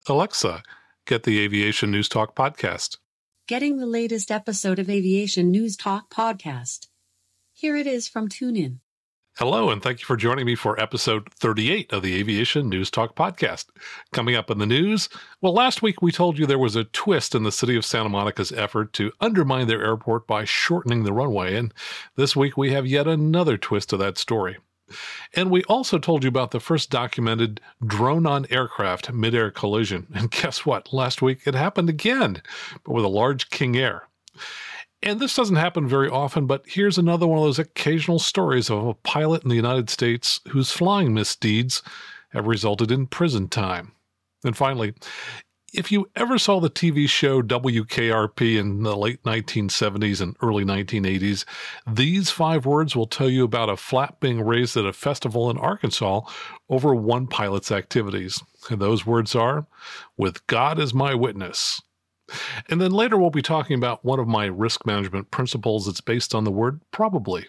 Alexa, get the Aviation News Talk podcast. Getting the latest episode of Aviation News Talk podcast. Here it is from TuneIn. Hello, and thank you for joining me for episode 38 of the Aviation News Talk podcast. Coming up in the news, well, last week we told you there was a twist in the city of Santa Monica's effort to undermine their airport by shortening the runway, and this week we have yet another twist to that story. And we also told you about the first documented drone-on-aircraft midair collision. And guess what? Last week it happened again, but with a large King Air. And this doesn't happen very often, but here's another one of those occasional stories of a pilot in the United States whose flying misdeeds have resulted in prison time. And finally, if you ever saw the TV show WKRP in the late 1970s and early 1980s, these 5 words will tell you about a flap being raised at a festival in Arkansas over one pilot's activities. And those words are, "With God as my witness." And then later we'll be talking about one of my risk management principles that's based on the word probably.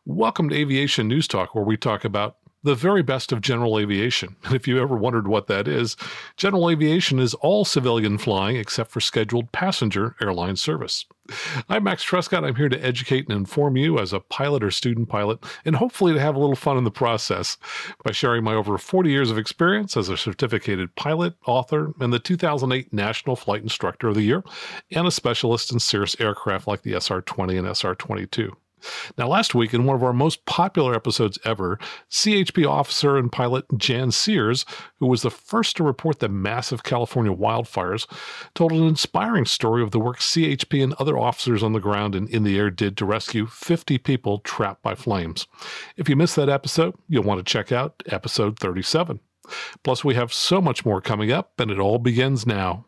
Welcome to Aviation News Talk, where we talk about the very best of general aviation. And if you ever wondered what that is, general aviation is all civilian flying except for scheduled passenger airline service. I'm Max Trescott. I'm here to educate and inform you as a pilot or student pilot, and hopefully to have a little fun in the process by sharing my over 40 years of experience as a certificated pilot, author, and the 2008 National Flight Instructor of the Year, and a specialist in Cirrus aircraft like the SR20 and SR22. Now, last week, in one of our most popular episodes ever, CHP officer and pilot Jan Sears, who was the first to report the massive California wildfires, told an inspiring story of the work CHP and other officers on the ground and in the air did to rescue 50 people trapped by flames. If you missed that episode, you'll want to check out episode 37. Plus, we have so much more coming up, and it all begins now.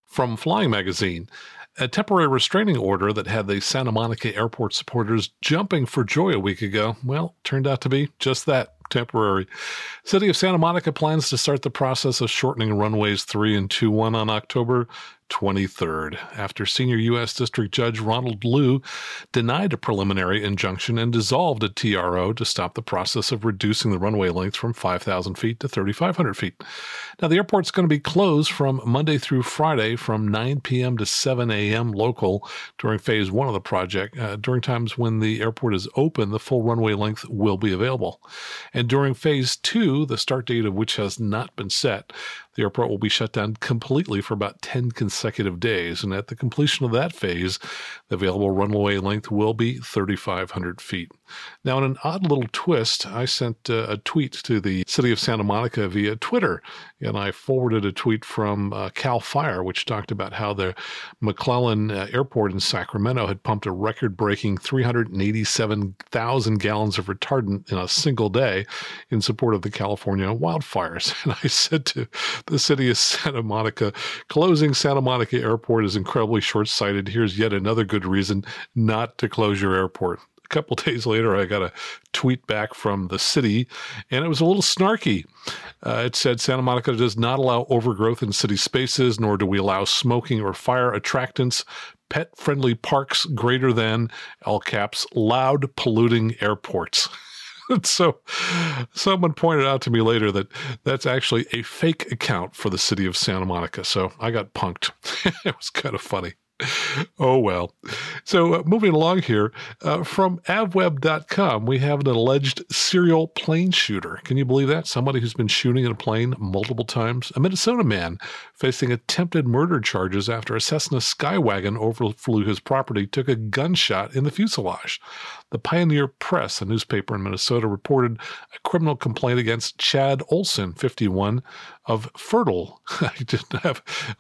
From Flying Magazine, a temporary restraining order that had the Santa Monica airport supporters jumping for joy a week ago, well, turned out to be just that, temporary. City of Santa Monica plans to start the process of shortening runways 3 and 21 on October 23rd, after Senior U.S. District Judge Ronald Liu denied a preliminary injunction and dissolved a TRO to stop the process of reducing the runway length from 5,000 feet to 3,500 feet. Now, the airport's going to be closed from Monday through Friday from 9 p.m. to 7 a.m. local during Phase 1 of the project. During times when the airport is open, the full runway length will be available. And during Phase 2, the start date of which has not been set, the airport will be shut down completely for about 10 consecutive days, and at the completion of that phase, the available runway length will be 3,500 feet. Now, in an odd little twist, I sent a tweet to the city of Santa Monica via Twitter, and I forwarded a tweet from CAL FIRE, which talked about how the McClellan Airport in Sacramento had pumped a record-breaking 387,000 gallons of retardant in a single day in support of the California wildfires. And I said to the city of Santa Monica, closing Santa Monica Airport is incredibly short-sighted. Here's yet another good reason not to close your airport. A couple days later, I got a tweet back from the city, and it was a little snarky. It said, Santa Monica does not allow overgrowth in city spaces, nor do we allow smoking or fire attractants, pet-friendly parks greater than, all caps, loud polluting airports. So someone pointed out to me later that that's actually a fake account for the city of Santa Monica. So I got punked. It was kind of funny. Oh, well. So moving along here, from avweb.com, we have an alleged serial plane shooter. Can you believe that? Somebody who's been shooting at a plane multiple times. A Minnesota man facing attempted murder charges after a Cessna Skywagon overflew his property took a gunshot in the fuselage. The Pioneer Press, a newspaper in Minnesota, reported a criminal complaint against Chad Olson, 51, of Fertile. He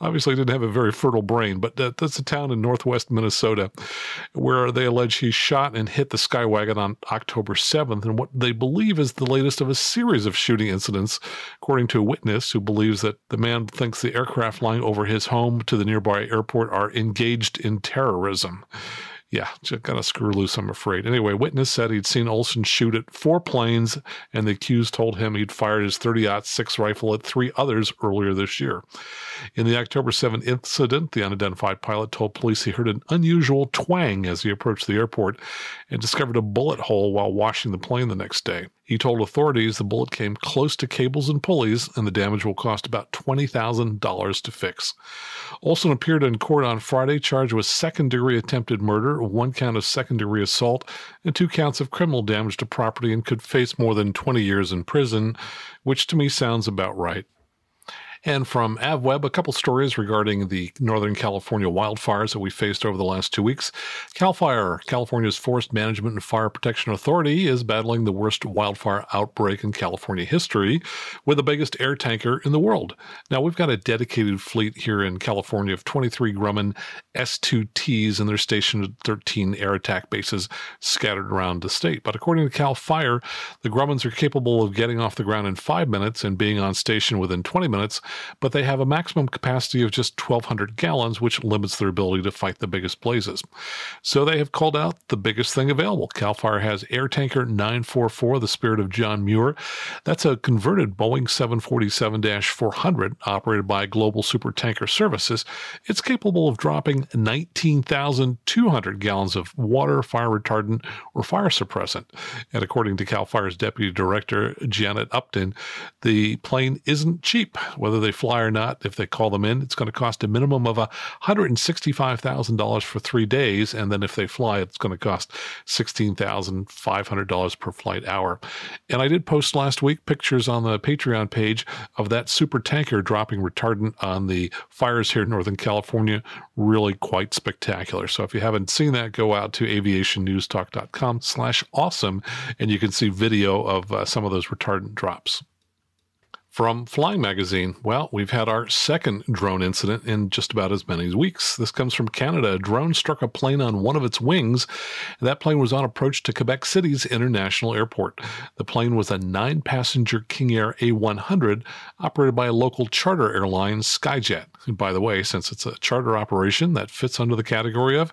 obviously didn't have a very fertile brain, but that's a town in northwest Minnesota where they allege he shot and hit the Skywagon on October 7th in what they believe is the latest of a series of shooting incidents, according to a witness who believes that the man thinks the aircraft flying over his home to the nearby airport are engaged in terrorism. Yeah, just got to screw loose, I'm afraid. Anyway, witness said he'd seen Olson shoot at 4 planes, and the accused told him he'd fired his .30-06 rifle at 3 others earlier this year. In the October 7th incident, the unidentified pilot told police he heard an unusual twang as he approached the airport and discovered a bullet hole while washing the plane the next day. He told authorities the bullet came close to cables and pulleys, and the damage will cost about $20,000 to fix. Olson appeared in court on Friday, charged with second-degree attempted murder, 1 count of second-degree assault, and 2 counts of criminal damage to property, and could face more than 20 years in prison, which to me sounds about right. And from AvWeb, a couple stories regarding the Northern California wildfires that we faced over the last 2 weeks. CAL FIRE, California's Forest Management and Fire Protection Authority, is battling the worst wildfire outbreak in California history with the biggest air tanker in the world. Now, we've got a dedicated fleet here in California of 23 Grumman S2Ts, and they're stationed at 13 air attack bases scattered around the state. But according to CAL FIRE, the Grummans are capable of getting off the ground in 5 minutes and being on station within 20 minutes, but they have a maximum capacity of just 1,200 gallons, which limits their ability to fight the biggest blazes. So they have called out the biggest thing available. CAL FIRE has Air Tanker 944, the Spirit of John Muir. That's a converted Boeing 747-400 operated by Global Supertanker Services. It's capable of dropping 19,200 gallons of water, fire retardant, or fire suppressant. And according to CAL FIRE's Deputy Director, Janet Upton, the plane isn't cheap. Whether they fly or not, if they call them in, it's going to cost a minimum of $165,000 for 3 days, and then if they fly, it's going to cost $16,500 per flight hour. And I did post last week pictures on the Patreon page of that super tanker dropping retardant on the fires here in Northern California. Really quite spectacular. So if you haven't seen that, go out to aviationnewstalk.com/awesome, and you can see video of some of those retardant drops. From Flying Magazine, well, we've had our second drone incident in just about as many weeks. This comes from Canada. A drone struck a plane on one of its wings, and that plane was on approach to Quebec City's international airport. The plane was a 9-passenger King Air A100 operated by a local charter airline, Skyjet. And by the way, since it's a charter operation, that fits under the category of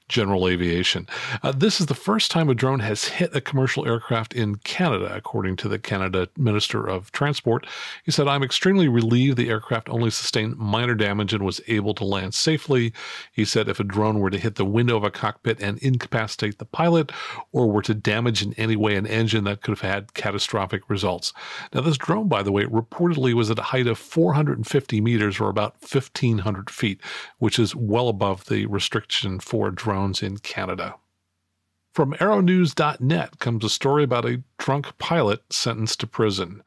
General Aviation. This is the first time a drone has hit a commercial aircraft in Canada, according to the Canada Minister of Transport. He said, "I'm extremely relieved the aircraft only sustained minor damage and was able to land safely." He said if a drone were to hit the window of a cockpit and incapacitate the pilot, or were to damage in any way an engine, that could have had catastrophic results. Now, this drone, by the way, reportedly was at a height of 450 meters, or about 1,500 feet, which is well above the restriction for drones in Canada. From aeronews.net comes a story about a drunk pilot sentenced to prison.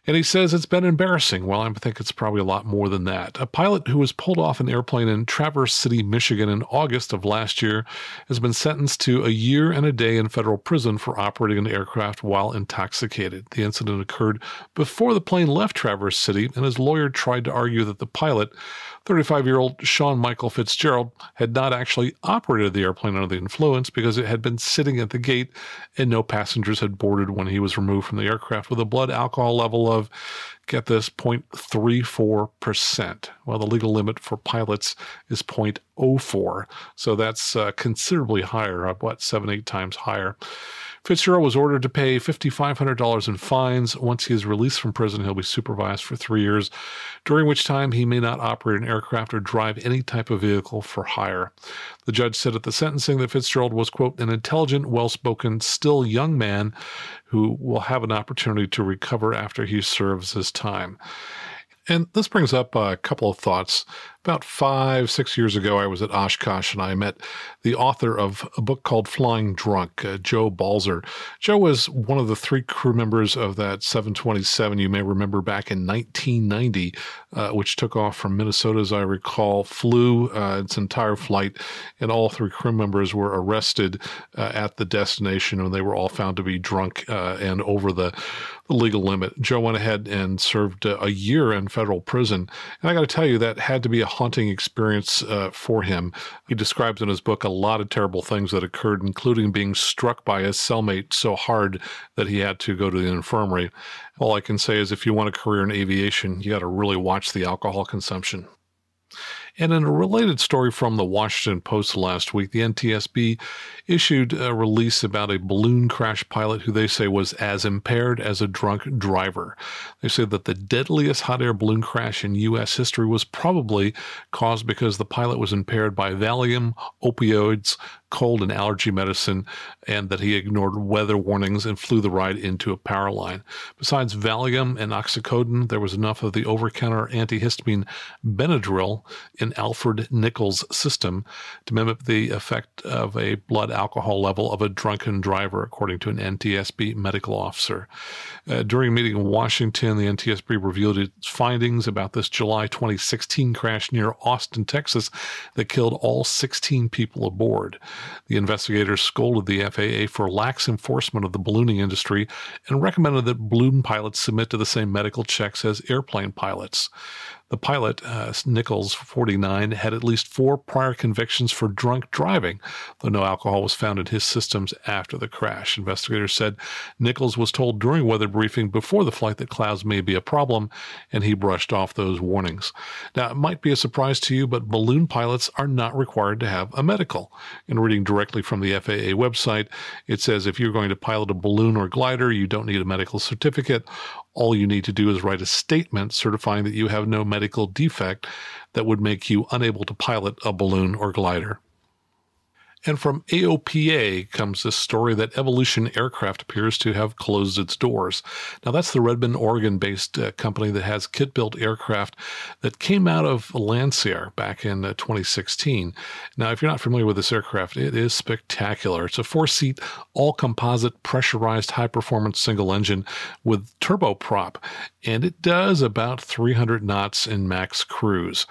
And he says it's been embarrassing. Well, I think it's probably a lot more than that. A pilot who was pulled off an airplane in Traverse City, Michigan in August of last year has been sentenced to a year and a day in federal prison for operating an aircraft while intoxicated. The incident occurred before the plane left Traverse City, and his lawyer tried to argue that the pilot, 35-year-old Sean Michael Fitzgerald, had not actually operated the airplane under the influence because it had been sitting at the gate and no passengers had boarded when he was removed from the aircraft with a blood alcohol level of, get this, 0.34%. Well, the legal limit for pilots is 0.04. So that's considerably higher, 7-8 times higher. Fitzgerald was ordered to pay $5,500 in fines. Once he is released from prison, he'll be supervised for 3 years, during which time he may not operate an aircraft or drive any type of vehicle for hire. The judge said at the sentencing that Fitzgerald was, quote, an intelligent, well-spoken, still young man who will have an opportunity to recover after he serves his time. And this brings up a couple of thoughts. About 5-6 years ago, I was at Oshkosh, and I met the author of a book called Flying Drunk, Joe Balzer. Joe was one of the 3 crew members of that 727 you may remember back in 1990, which took off from Minnesota, as I recall, flew its entire flight, and all 3 crew members were arrested at the destination, and they were all found to be drunk and over the legal limit. Joe went ahead and served a year in federal prison, and I got to tell you, that had to be a haunting experience for him. He describes in his book a lot of terrible things that occurred, including being struck by his cellmate so hard that he had to go to the infirmary. All I can say is if you want a career in aviation, you got to really watch the alcohol consumption. And in a related story from the Washington Post last week, the NTSB issued a release about a balloon crash pilot who they say was as impaired as a drunk driver. They say that the deadliest hot air balloon crash in U.S. history was probably caused because the pilot was impaired by Valium, opioids, cold and allergy medicine, and that he ignored weather warnings and flew the ride into a power line. Besides Valium and oxycodone, there was enough of the over-counter antihistamine Benadryl in Alfred Nichols' system to mimic the effect of a blood alcohol level of a drunken driver, according to an NTSB medical officer. During a meeting in Washington, the NTSB revealed its findings about this July 2016 crash near Austin, Texas, that killed all 16 people aboard. The investigators scolded the FAA for lax enforcement of the ballooning industry and recommended that balloon pilots submit to the same medical checks as airplane pilots. The pilot, Nichols, 49, had at least 4 prior convictions for drunk driving, though no alcohol was found in his systems after the crash. Investigators said Nichols was told during weather briefing before the flight that clouds may be a problem, and he brushed off those warnings. Now, it might be a surprise to you, but balloon pilots are not required to have a medical. In reading directly from the FAA website, it says if you're going to pilot a balloon or glider, you don't need a medical certificate. All you need to do is write a statement certifying that you have no medical defect that would make you unable to pilot a balloon or glider. And from AOPA comes this story that Evolution Aircraft appears to have closed its doors. Now, that's the Redmond, Oregon-based company that has kit-built aircraft that came out of Landseer back in 2016. Now, if you're not familiar with this aircraft, it is spectacular. It's a 4-seat, all-composite, pressurized, high-performance single engine with turboprop, and it does about 300 knots in max cruise.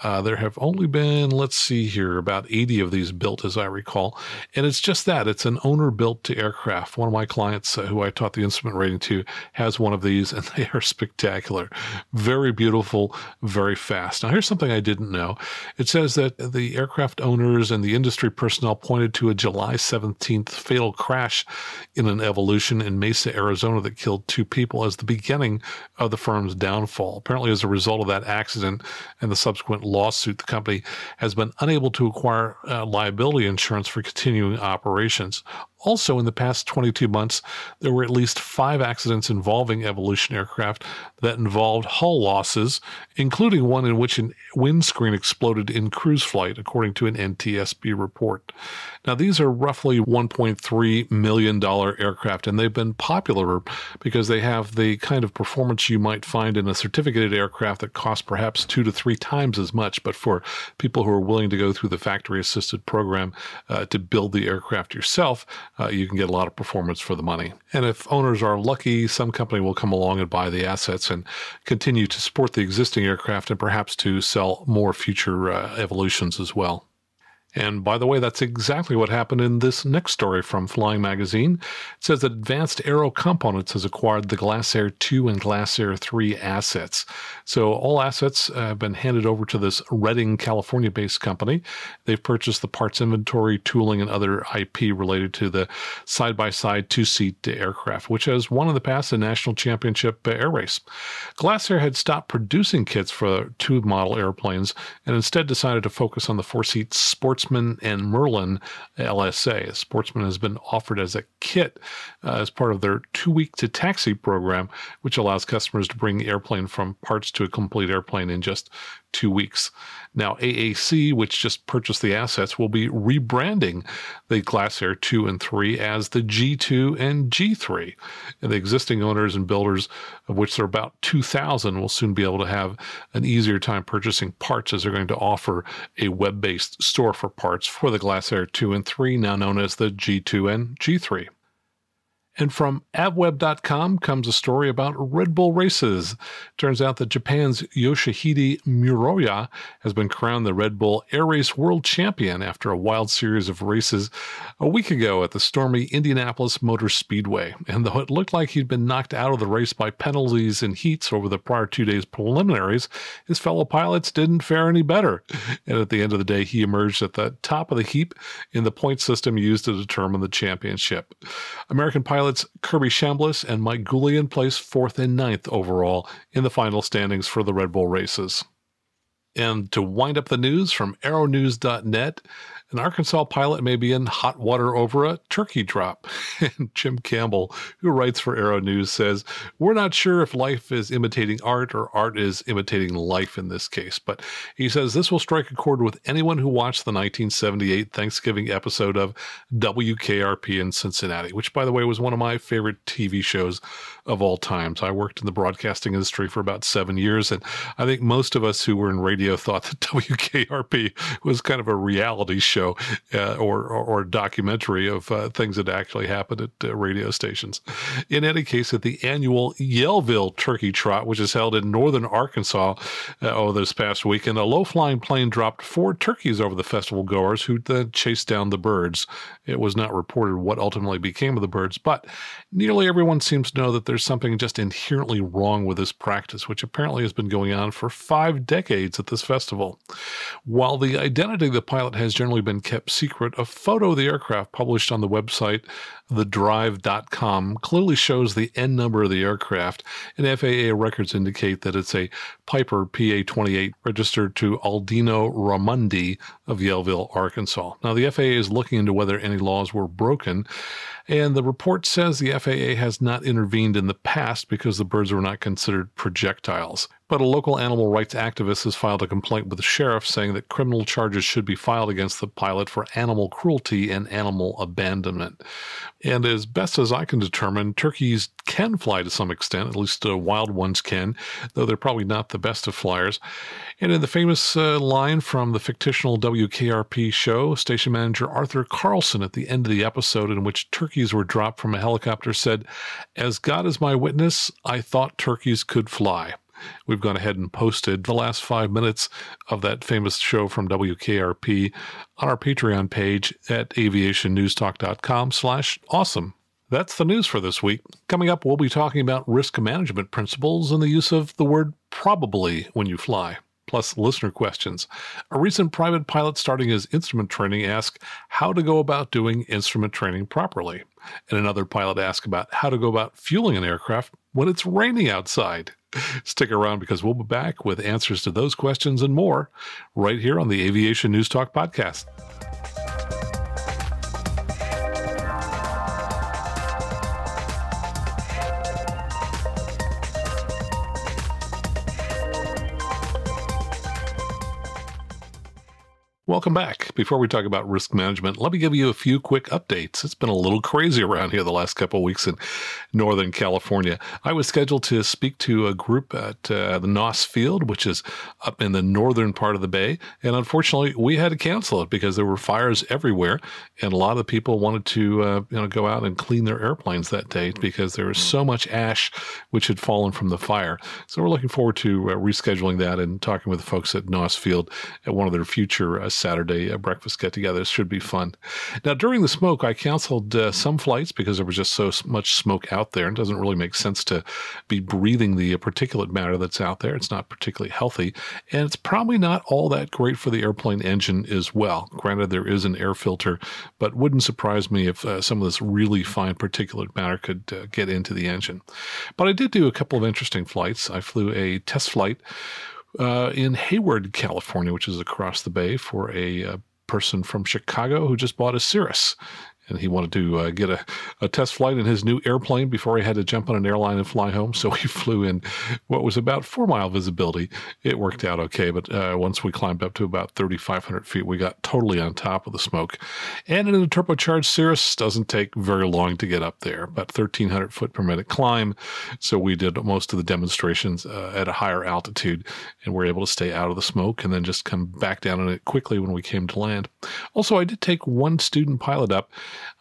There have only been, let's see here, about 80 of these built, as I recall. And it's just that. It's an owner-built aircraft. One of my clients who I taught the instrument rating to has one of these, and they are spectacular. Very beautiful, very fast. Now, here's something I didn't know. It says that the aircraft owners and the industry personnel pointed to a July 17th fatal crash in an Evolution in Mesa, Arizona that killed 2 people as the beginning of the firm's downfall. Apparently, as a result of that accident and the subsequent lawsuit, the company has been unable to acquire liability insurance for continuing operations. Also, in the past 22 months, there were at least 5 accidents involving Evolution aircraft that involved hull losses, including one in which a windscreen exploded in cruise flight, according to an NTSB report. Now, these are roughly $1.3 million aircraft, and they've been popular because they have the kind of performance you might find in a certificated aircraft that costs perhaps 2 to 3 times as much, but for people who are willing to go through the factory-assisted program to build the aircraft yourself, you can get a lot of performance for the money. And if owners are lucky, some company will come along and buy the assets and continue to support the existing aircraft and perhaps to sell more future Evolutions as well. And by the way, that's exactly what happened in this next story from Flying Magazine. It says that Advanced Aero Components has acquired the Glasair 2 and Glasair 3 assets. So all assets have been handed over to this Redding, California-based company. They've purchased the parts inventory, tooling, and other IP related to the side-by-side 2-seat aircraft, which has won in the past a national championship air race. Glasair had stopped producing kits for 2 model airplanes and instead decided to focus on the 4-seat Sportsman and Merlin LSA. Sportsman has been offered as a kit as part of their 2-week to taxi program, which allows customers to bring the airplane from parts to a complete airplane in just 2 weeks. Now, AAC, which just purchased the assets, will be rebranding the Glasair 2 and 3 as the G2 and G3. And the existing owners and builders, of which there are about 2,000, will soon be able to have an easier time purchasing parts, as they're going to offer a web-based store for parts for the Glasair 2 and 3, now known as the G2 and G3. And from avweb.com comes a story about Red Bull races. Turns out that Japan's Yoshihide Muroya has been crowned the Red Bull Air Race World Champion after a wild series of races a week ago at the stormy Indianapolis Motor Speedway. And though it looked like he'd been knocked out of the race by penalties and heats over the prior 2 days preliminaries, his fellow pilots didn't fare any better. And at the end of the day, he emerged at the top of the heap in the point system used to determine the championship. American pilots Kirby Chambliss and Mike Goulian placed 4th and 9th overall in the final standings for the Red Bull races. And to wind up the news from aeronews.net, an Arkansas pilot may be in hot water over a turkey drop. And Jim Campbell, who writes for Aero News, says, we're not sure if life is imitating art or art is imitating life in this case. But he says this will strike a chord with anyone who watched the 1978 Thanksgiving episode of WKRP in Cincinnati, which, by the way, was one of my favorite TV shows of all time. So I worked in the broadcasting industry for about 7 years, and I think most of us who were in radio thought that WKRP was kind of a reality show or a documentary of things that actually happened at radio stations. In any case, at the annual Yellville Turkey Trot, which is held in northern Arkansas this past weekend, a low-flying plane dropped 4 turkeys over the festival goers who then chased down the birds. It was not reported what ultimately became of the birds, but nearly everyone seems to know that there's something just inherently wrong with this practice, which apparently has been going on for 5 decades at this festival. While the identity of the pilot has generally been kept secret, a photo of the aircraft published on the website thedrive.com clearly shows the N number of the aircraft, and FAA records indicate that it's a Piper PA-28 registered to Aldino Ramundi of Yellville, Arkansas. Now, the FAA is looking into whether any laws were broken, and the report says the FAA has not intervened in the past because the birds were not considered projectiles. But a local animal rights activist has filed a complaint with the sheriff saying that criminal charges should be filed against the pilot for animal cruelty and animal abandonment. And as best as I can determine, turkeys can fly to some extent, at least wild ones can, though they're probably not the best of flyers. And in the famous line from the fictional WKRP show, station manager Arthur Carlson at the end of the episode in which turkeys were dropped from a helicopter said, "As God is my witness, I thought turkeys could fly." We've gone ahead and posted the last 5 minutes of that famous show from WKRP on our Patreon page at aviationnewstalk.com/awesome. That's the news for this week. Coming up, we'll be talking about risk management principles and the use of the word probably when you fly, plus listener questions. A recent private pilot starting his instrument training asked how to go about doing instrument training properly. And another pilot asked about how to go about fueling an aircraft when it's raining outside. Stick around because we'll be back with answers to those questions and more right here on the Aviation News Talk podcast. Welcome back. Before we talk about risk management, let me give you a few quick updates. It's been a little crazy around here the last couple of weeks in Northern California. I was scheduled to speak to a group at the Noss Field, which is up in the northern part of the bay, and unfortunately we had to cancel it because there were fires everywhere, and a lot of the people wanted to go out and clean their airplanes that day because there was so much ash which had fallen from the fire. So we're looking forward to rescheduling that and talking with the folks at Noss Field at one of their future Saturday breakfast get-togethers. Should be fun. Now, during the smoke, I canceled some flights because there was just so much smoke out there. It doesn't really make sense to be breathing the particulate matter that's out there. It's not particularly healthy, and it's probably not all that great for the airplane engine as well. Granted, there is an air filter, but wouldn't surprise me if some of this really fine particulate matter could get into the engine. But I did do a couple of interesting flights. I flew a test flight in Hayward, California, which is across the bay, for a person from Chicago who just bought a Cirrus. And he wanted to get a test flight in his new airplane before he had to jump on an airline and fly home. So he flew in what was about 4-mile visibility. It worked out okay, but once we climbed up to about 3,500 feet, we got totally on top of the smoke. And in a turbocharged Cirrus, doesn't take very long to get up there, about 1,300 foot per minute climb. So we did most of the demonstrations at a higher altitude, and were able to stay out of the smoke and then just come back down on it quickly when we came to land. Also, I did take one student pilot up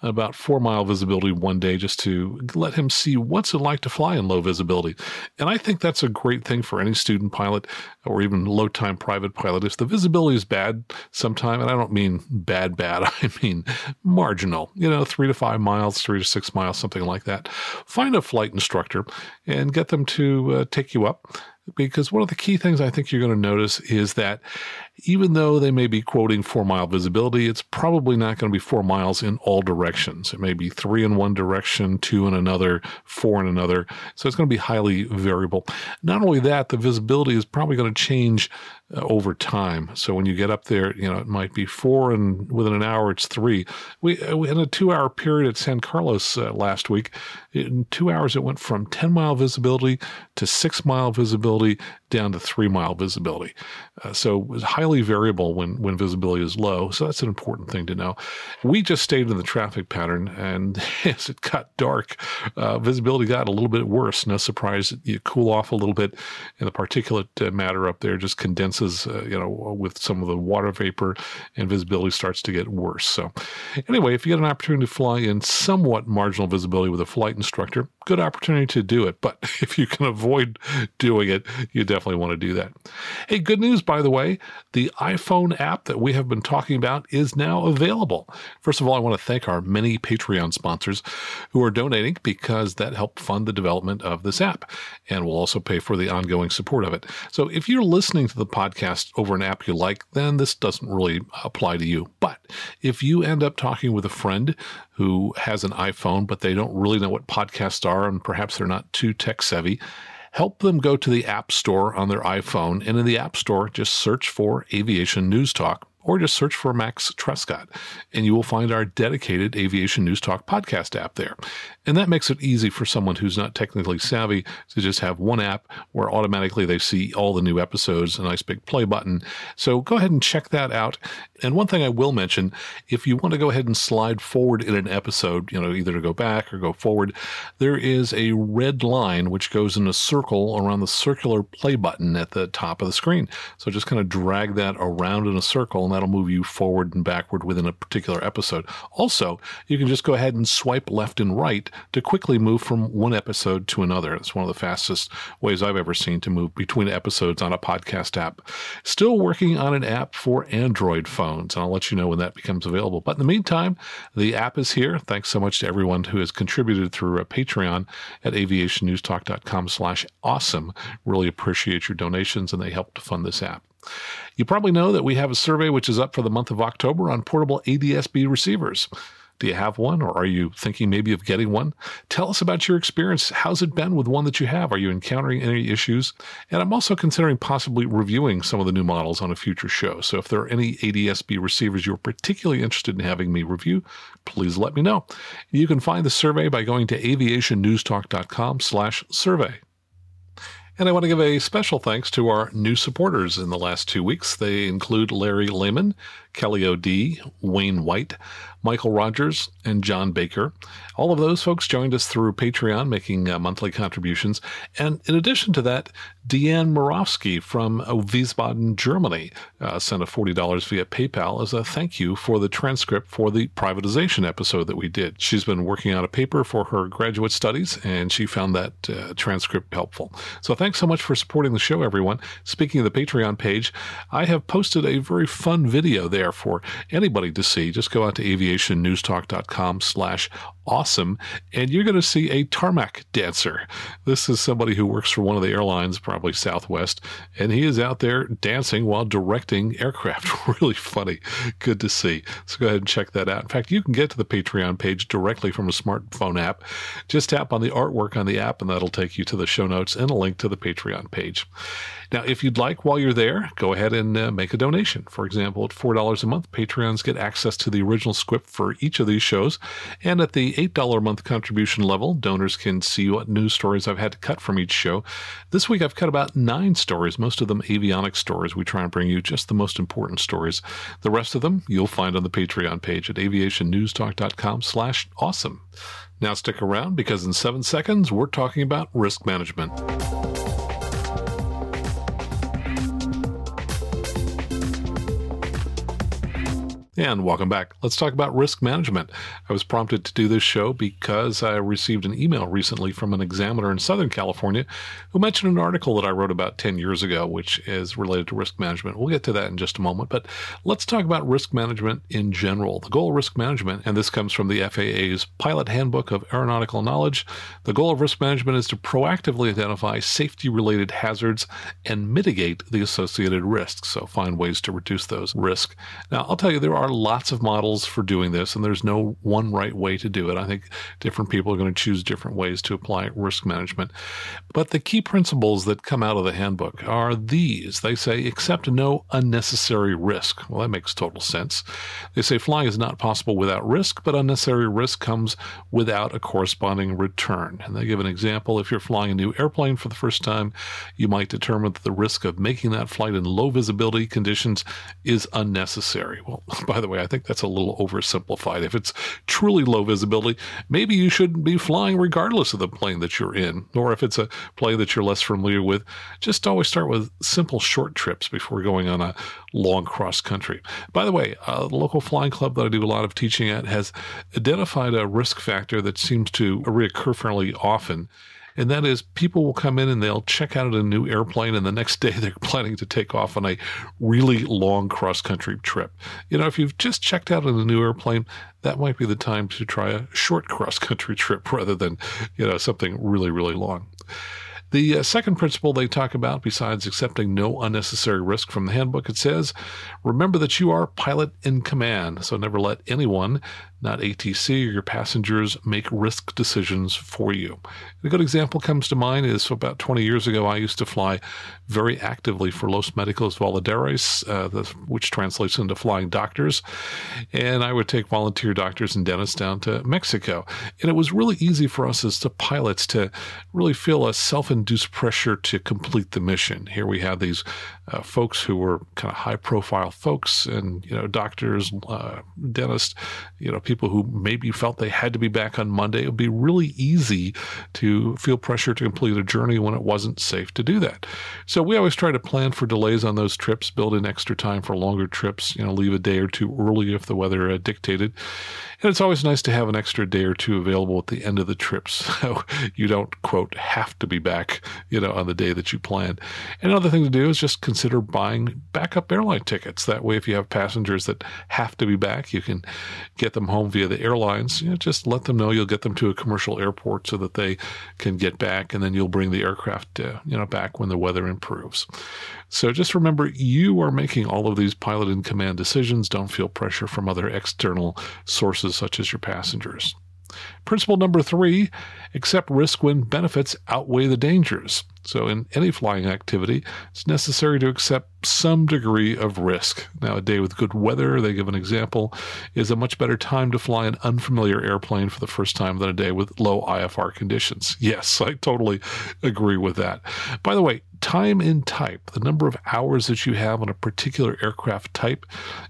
about 4-mile visibility one day just to let him see what's it like to fly in low visibility. And I think that's a great thing for any student pilot or even low-time private pilot. If the visibility is bad sometime, and I don't mean bad, I mean marginal, 3 to 5 miles, 3 to 6 miles, something like that, find a flight instructor and get them to take you up. because one of the key things I think you're going to notice is that even though they may be quoting 4-mile visibility, it's probably not going to be 4 miles in all directions. It may be 3 in one direction, 2 in another, 4 in another. So it's going to be highly variable. Not only that, the visibility is probably going to change over time. So when you get up there, it might be 4, and within an hour it's 3. We in a 2-hour period at San Carlos last week, in 2 hours it went from 10-mile visibility to 6-mile visibility down to 3-mile visibility. So it was highly variable when visibility is low. So that's an important thing to know. We just stayed in the traffic pattern, and as it got dark, visibility got a little bit worse. No surprise, you cool off a little bit, and the particulate matter up there just condenses, with some of the water vapor, and visibility starts to get worse. So anyway, if you get an opportunity to fly in somewhat marginal visibility with a flight instructor, good opportunity to do it. But if you can avoid doing it, you definitely want to do that. Hey, good news, by the way, the iPhone app that we have been talking about is now available. First of all, I want to thank our many Patreon sponsors who are donating, because that helped fund the development of this app and will also pay for the ongoing support of it. So if you're listening to the podcast over an app you like, then this doesn't really apply to you. But if you end up talking with a friend who has an iPhone, but they don't really know what podcasts are, and perhaps they're not too tech savvy, help them go to the App Store on their iPhone, and in the App Store, just search for Aviation News Talk, or just search for Max Trescott, and you will find our dedicated Aviation News Talk podcast app there. And that makes it easy for someone who's not technically savvy to just have one app where automatically they see all the new episodes, a nice big play button. So go ahead and check that out. And one thing I will mention, if you want to go ahead and slide forward in an episode, either to go back or go forward, there is a red line which goes in a circle around the circular play button at the top of the screen. So just kind of drag that around in a circle, and that'll move you forward and backward within a particular episode. Also, you can just go ahead and swipe left and right to quickly move from one episode to another. It's one of the fastest ways I've ever seen to move between episodes on a podcast app. Still working on an app for Android phones, and I'll let you know when that becomes available. But in the meantime, the app is here. Thanks so much to everyone who has contributed through a Patreon at aviationnewstalk.com/awesome. Really appreciate your donations, and they help to fund this app. You probably know that we have a survey which is up for the month of October on portable ADS-B receivers. Do you have one, or are you thinking maybe of getting one? Tell us about your experience. How's it been with one that you have? Are you encountering any issues? And I'm also considering possibly reviewing some of the new models on a future show. So if there are any ADS-B receivers you're particularly interested in having me review, please let me know. You can find the survey by going to aviationnewstalk.com/survey. And I want to give a special thanks to our new supporters in the last 2 weeks. They include Larry Lehman, Kelly O.D., Wayne White, Michael Rogers, and John Baker. All of those folks joined us through Patreon, making monthly contributions. And in addition to that, Deanne Morawski from Wiesbaden, Germany, sent a $40 via PayPal as a thank you for the transcript for the privatization episode that we did. She's been working on a paper for her graduate studies, and she found that transcript helpful. So thanks so much for supporting the show, everyone. Speaking of the Patreon page, I have posted a very fun video there for anybody to see. Just go out to aviationnewstalk.com/awesome, and you're going to see a tarmac dancer. This is somebody who works for one of the airlines, probably Southwest, and he is out there dancing while directing aircraft. Really funny. Good to see. So go ahead and check that out. In fact, you can get to the Patreon page directly from a smartphone app. Just tap on the artwork on the app, and that'll take you to the show notes and a link to the Patreon page. Now, if you'd like, while you're there, go ahead and make a donation. For example, at $4 a month, Patreons get access to the original script for each of these shows. And at the $8 a month contribution level, donors can see what news stories I've had to cut from each show. This week, I've cut about 9 stories, most of them avionics stories. We try and bring you just the most important stories. The rest of them you'll find on the Patreon page at aviationnewstalk.com/awesome. Now stick around, because in 7 seconds, we're talking about risk management. And welcome back. Let's talk about risk management. I was prompted to do this show because I received an email recently from an examiner in Southern California who mentioned an article that I wrote about 10 years ago, which is related to risk management. We'll get to that in just a moment, but let's talk about risk management in general. The goal of risk management, and this comes from the FAA's Pilot Handbook of Aeronautical Knowledge, the goal of risk management is to proactively identify safety-related hazards and mitigate the associated risks, so find ways to reduce those risks. Now, I'll tell you, there are lots of models for doing this, and there's no one right way to do it. I think different people are going to choose different ways to apply risk management. But the key principles that come out of the handbook are these. They say, accept no unnecessary risk. Well, that makes total sense. They say flying is not possible without risk, but unnecessary risk comes without a corresponding return. And they give an example. If you're flying a new airplane for the first time, you might determine that the risk of making that flight in low visibility conditions is unnecessary. Well, by the way, I think that's a little oversimplified. If it's truly low visibility, maybe you shouldn't be flying regardless of the plane that you're in, or if it's a plane that you're less familiar with, just always start with simple short trips before going on a long cross country. By the way, the local flying club that I do a lot of teaching at has identified a risk factor that seems to reoccur fairly often. And that is, people will come in and they'll check out a new airplane, and the next day they're planning to take off on a really long cross-country trip. You know, if you've just checked out on a new airplane, that might be the time to try a short cross-country trip rather than, something really, really long. The second principle they talk about, besides accepting no unnecessary risk from the handbook, it says, remember that you are pilot in command, so never let anyone, not ATC or your passengers, make risk decisions for you. A good example comes to mind is about 20 years ago, I used to fly very actively for Los Médicos Voluntarios, which translates into flying doctors, and I would take volunteer doctors and dentists down to Mexico. And it was really easy for us as the pilots to really feel a self-induced pressure to complete the mission. Here we have these folks who were kind of high-profile folks, and doctors, dentists, people who maybe felt they had to be back on Monday. It would be really easy to feel pressure to complete a journey when it wasn't safe to do that. So we always try to plan for delays on those trips, build in extra time for longer trips, leave a day or two early if the weather dictated. And it's always nice to have an extra day or two available at the end of the trip, so you don't, quote, have to be back, on the day that you planned. And another thing to do is just consider buying backup airline tickets. That way, if you have passengers that have to be back, you can get them home via the airlines. Just let them know you'll get them to a commercial airport so that they can get back, and then you'll bring the aircraft, back when the weather improves. So just remember, you are making all of these pilot in command decisions. Don't feel pressure from other external sources such as your passengers. Principle number 3, accept risk when benefits outweigh the dangers. So in any flying activity, it's necessary to accept some degree of risk. Now, a day with good weather, they give an example, is a much better time to fly an unfamiliar airplane for the first time than a day with low IFR conditions. Yes, I totally agree with that. By the way, time in type, the number of hours that you have on a particular aircraft type,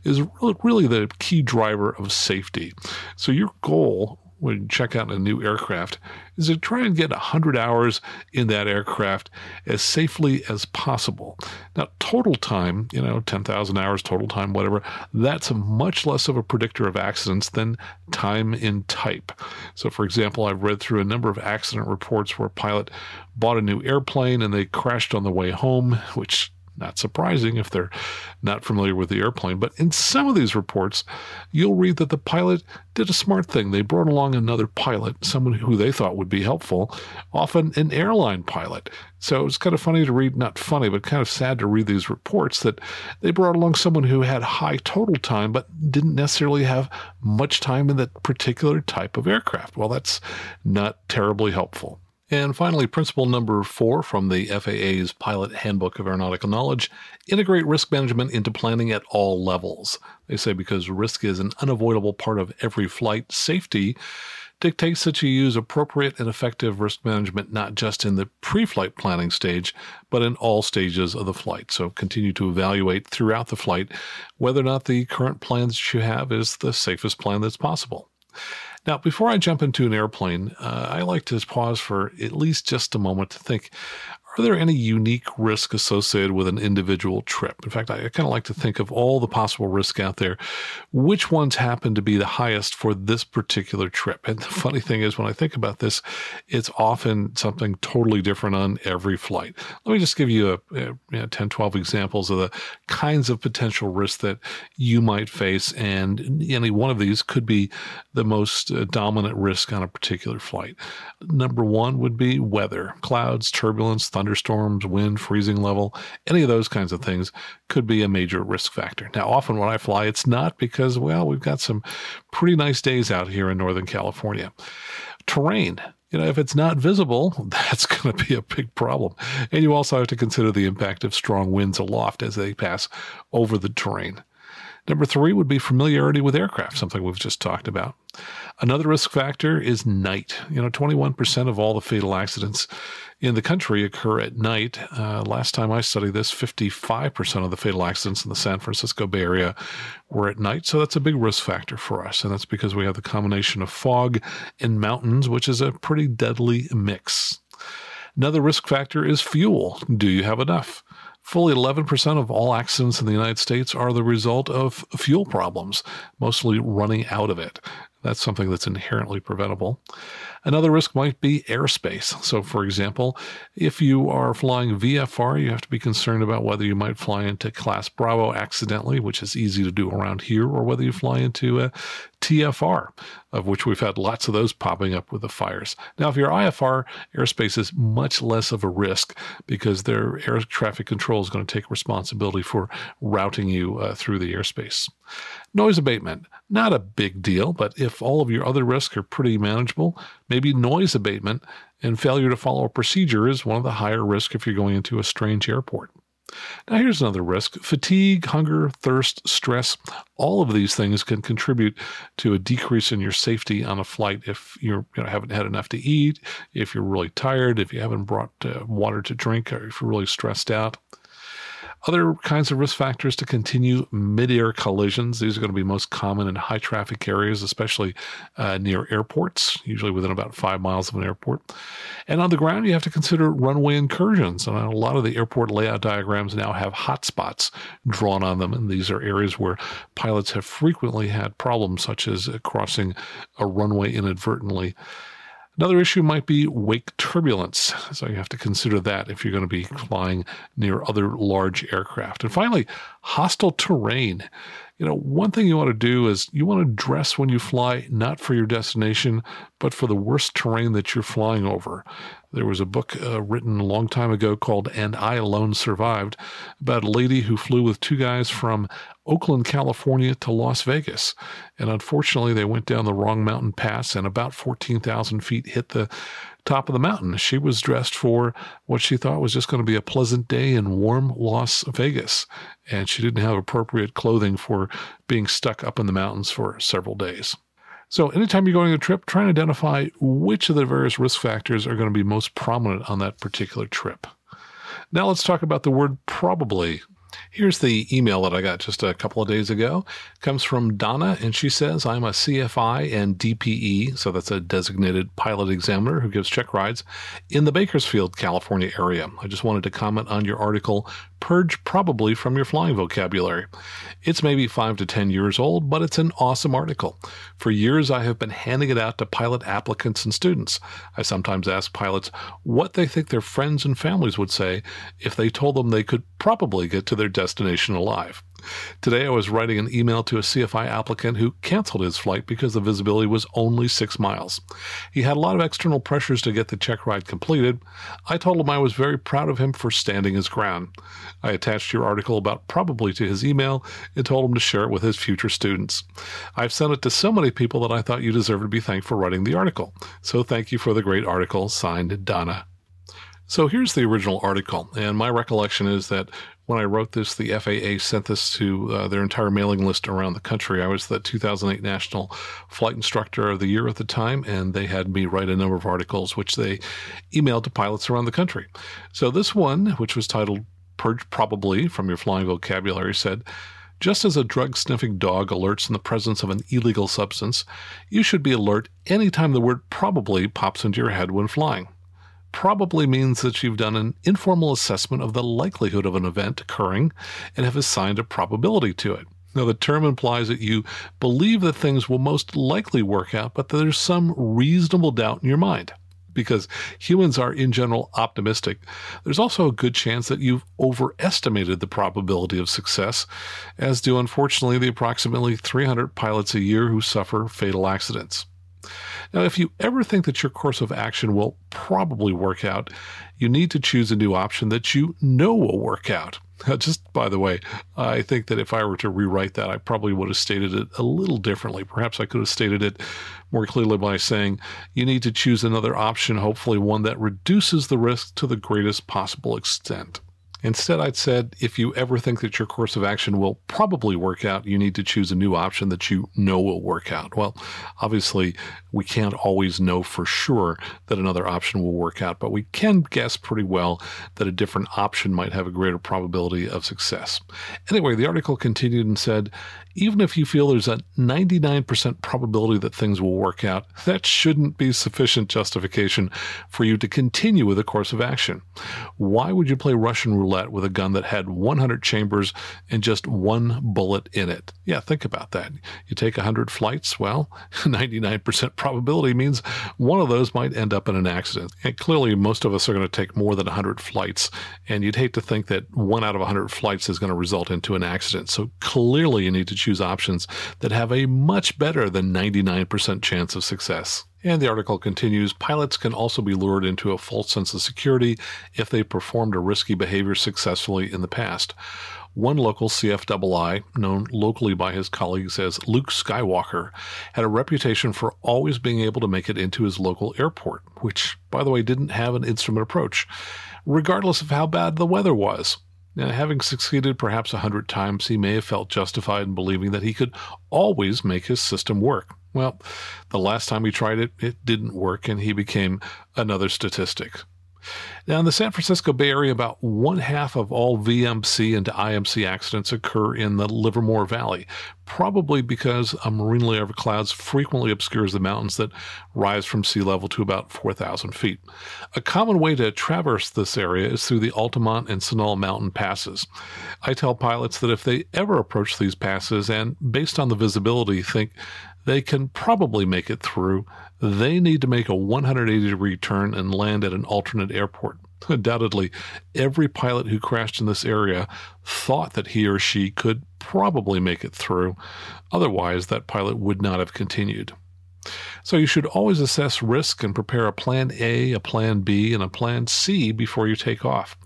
is really the key driver of safety. So your goal when you check out a new aircraft is to try and get 100 hours in that aircraft as safely as possible. Now, total time, 10,000 hours, total time, whatever, that's much less of a predictor of accidents than time in type. So, for example, I've read through a number of accident reports where a pilot bought a new airplane and they crashed on the way home, which not surprising if they're not familiar with the airplane. But in some of these reports, you'll read that the pilot did a smart thing. They brought along another pilot, someone who they thought would be helpful, often an airline pilot. So it's kind of funny to read, not funny, but kind of sad to read these reports that they brought along someone who had high total time, but didn't necessarily have much time in that particular type of aircraft. Well, that's not terribly helpful. And finally, principle number 4 from the FAA's Pilot Handbook of Aeronautical Knowledge, integrate risk management into planning at all levels. They say because risk is an unavoidable part of every flight, safety dictates that you use appropriate and effective risk management not just in the pre-flight planning stage, but in all stages of the flight. So continue to evaluate throughout the flight whether or not the current plan that you have is the safest plan that's possible. Now, before I jump into an airplane, I like to pause for at least just a moment to think, Are there any unique risk associated with an individual trip? In fact, I kind of like to think of all the possible risk out there. Which ones happen to be the highest for this particular trip? And the funny thing is, when I think about this, it's often something totally different on every flight. Let me just give you 10, 12 examples of the kinds of potential risks that you might face, and any one of these could be the most dominant risk on a particular flight. Number one would be weather. Clouds, turbulence, thunderstorms, wind, freezing level, any of those kinds of things could be a major risk factor. Now, often when I fly, it's not because, well, we've got some pretty nice days out here in Northern California. Terrain. If it's not visible, that's going to be a big problem. And you also have to consider the impact of strong winds aloft as they pass over the terrain. Number three would be familiarity with aircraft, something we've just talked about. Another risk factor is night. 21% of all the fatal accidents in the country occur at night. Last time I studied this, 55% of the fatal accidents in the San Francisco Bay Area were at night. So that's a big risk factor for us. And that's because we have the combination of fog and mountains, which is a pretty deadly mix. Another risk factor is fuel. Do you have enough? Fully 11% of all accidents in the United States are the result of fuel problems, mostly running out of it. That's something that's inherently preventable. Another risk might be airspace. So, for example, if you are flying VFR, you have to be concerned about whether you might fly into Class Bravo accidentally, which is easy to do around here, or whether you fly into a TFR, of which we've had lots of those popping up with the fires. Now, if you're IFR, airspace is much less of a risk because their air traffic control is going to take responsibility for routing you through the airspace. Noise abatement, not a big deal, but if all of your other risks are pretty manageable, maybe noise abatement and failure to follow a procedure is one of the higher risks if you're going into a strange airport. Now, here's another risk. Fatigue, hunger, thirst, stress, all of these things can contribute to a decrease in your safety on a flight if you haven't had enough to eat, if you're really tired, if you haven't brought water to drink, or if you're really stressed out. Other kinds of risk factors to continue: midair collisions. These are going to be most common in high traffic areas, especially near airports, usually within about 5 miles of an airport. And on the ground, you have to consider runway incursions. And a lot of the airport layout diagrams now have hotspots drawn on them. And these are areas where pilots have frequently had problems, such as crossing a runway inadvertently. Another issue might be wake turbulence. So you have to consider that if you're going to be flying near other large aircraft. And finally, hostile terrain. One thing you want to do is you want to dress when you fly, not for your destination, but for the worst terrain that you're flying over. There was a book written a long time ago called "And I Alone Survived" about a lady who flew with two guys from Oakland, California to Las Vegas. And unfortunately, they went down the wrong mountain pass and about 14,000 feet hit the top of the mountain. She was dressed for what she thought was just going to be a pleasant day in warm Las Vegas. And she didn't have appropriate clothing for being stuck up in the mountains for several days. So anytime you're going on a trip, try and identify which of the various risk factors are going to be most prominent on that particular trip. Now let's talk about the word probably. Here's the email that I got just a couple of days ago. It comes from Donna, and she says, I'm a CFI and DPE, so that's a designated pilot examiner who gives check rides, in the Bakersfield, California area. I just wanted to comment on your article, Purge Probably from Your Flying Vocabulary. It's maybe 5 to 10 years old, but it's an awesome article. For years, I have been handing it out to pilot applicants and students. I sometimes ask pilots what they think their friends and families would say if they told them they could probably get to their destination alive. Today, I was writing an email to a CFI applicant who canceled his flight because the visibility was only 6 miles. He had a lot of external pressures to get the check ride completed. I told him I was very proud of him for standing his ground. I attached your article about probably to his email and told him to share it with his future students. I've sent it to so many people that I thought you deserved to be thanked for writing the article. So thank you for the great article. Signed, Donna. So here's the original article, and my recollection is that when I wrote this, the FAA sent this to their entire mailing list around the country. I was the 2008 National Flight Instructor of the Year at the time, and they had me write a number of articles, which they emailed to pilots around the country. So this one, which was titled Purge Probably from Your Flying Vocabulary, said, just as a drug-sniffing dog alerts in the presence of an illegal substance, you should be alert anytime the word probably pops into your head when flying. probably means that you've done an informal assessment of the likelihood of an event occurring and have assigned a probability to it. Now, the term implies that you believe that things will most likely work out, but that there's some reasonable doubt in your mind. Because humans are in general optimistic, there's also a good chance that you've overestimated the probability of success, as do unfortunately the approximately 300 pilots a year who suffer fatal accidents. Now, if you ever think that your course of action will probably work out, you need to choose a new option that you know will work out. Just by the way, I think that if I were to rewrite that, I probably would have stated it a little differently. Perhaps I could have stated it more clearly by saying you need to choose another option, hopefully one that reduces the risk to the greatest possible extent. Instead, I'd said, if you ever think that your course of action will probably work out, you need to choose a new option that you know will work out. Well, obviously, we can't always know for sure that another option will work out, but we can guess pretty well that a different option might have a greater probability of success. Anyway, the article continued and said, even if you feel there's a 99% probability that things will work out, that shouldn't be sufficient justification for you to continue with a course of action. Why would you play Russian roulette with a gun that had 100 chambers and just one bullet in it? Yeah, think about that. You take 100 flights, well, 99% probability means one of those might end up in an accident. And clearly, most of us are going to take more than 100 flights, and you'd hate to think that 1 out of 100 flights is going to result into an accident. So clearly, you need to choose options that have a much better than 99% chance of success. And the article continues, pilots can also be lured into a false sense of security if they performed a risky behavior successfully in the past. One local CFII, known locally by his colleagues as Luke Skywalker, had a reputation for always being able to make it into his local airport, which, by the way, didn't have an instrument approach, regardless of how bad the weather was. Now, having succeeded perhaps 100 times, he may have felt justified in believing that he could always make his system work. Well, the last time he tried it, it didn't work, and he became another statistic. Now, in the San Francisco Bay Area, about 1/2 of all VMC and IMC accidents occur in the Livermore Valley, probably because a marine layer of clouds frequently obscures the mountains that rise from sea level to about 4,000 feet. A common way to traverse this area is through the Altamont and Sunol mountain passes. I tell pilots that if they ever approach these passes and, based on the visibility, think they can probably make it through, they need to make a 180-degree turn and land at an alternate airport. Undoubtedly, every pilot who crashed in this area thought that he or she could probably make it through. Otherwise, that pilot would not have continued. So you should always assess risk and prepare a plan A, a plan B, and a plan C before you take off.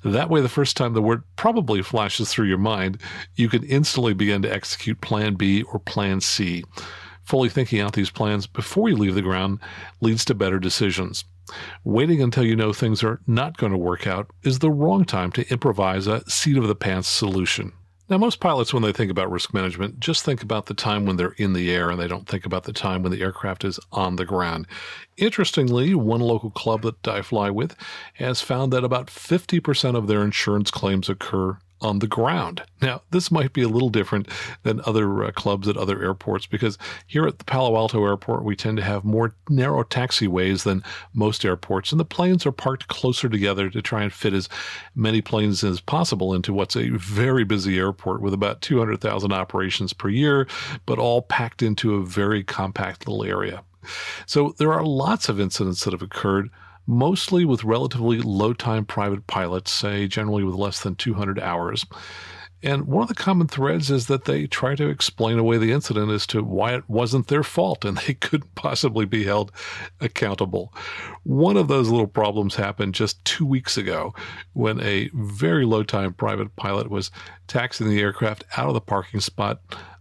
That way, the first time the word probably flashes through your mind, you can instantly begin to execute plan B or plan C. Fully thinking out these plans before you leave the ground leads to better decisions. Waiting until you know things are not going to work out is the wrong time to improvise a seat-of-the-pants solution. Now, most pilots, when they think about risk management, just think about the time when they're in the air, and they don't think about the time when the aircraft is on the ground. Interestingly, one local club that I fly with has found that about 50% of their insurance claims occur on the ground. Now, this might be a little different than other clubs at other airports, because here at the Palo Alto Airport, we tend to have more narrow taxiways than most airports, and the planes are parked closer together to try and fit as many planes as possible into what's a very busy airport with about 200,000 operations per year, but all packed into a very compact little area. So there are lots of incidents that have occurred, mostly with relatively low-time private pilots, say generally with less than 200 hours. And one of the common threads is that they try to explain away the incident as to why it wasn't their fault and they couldn't possibly be held accountable. One of those little problems happened just 2 weeks ago when a very low-time private pilot was taxiing the aircraft out of the parking spot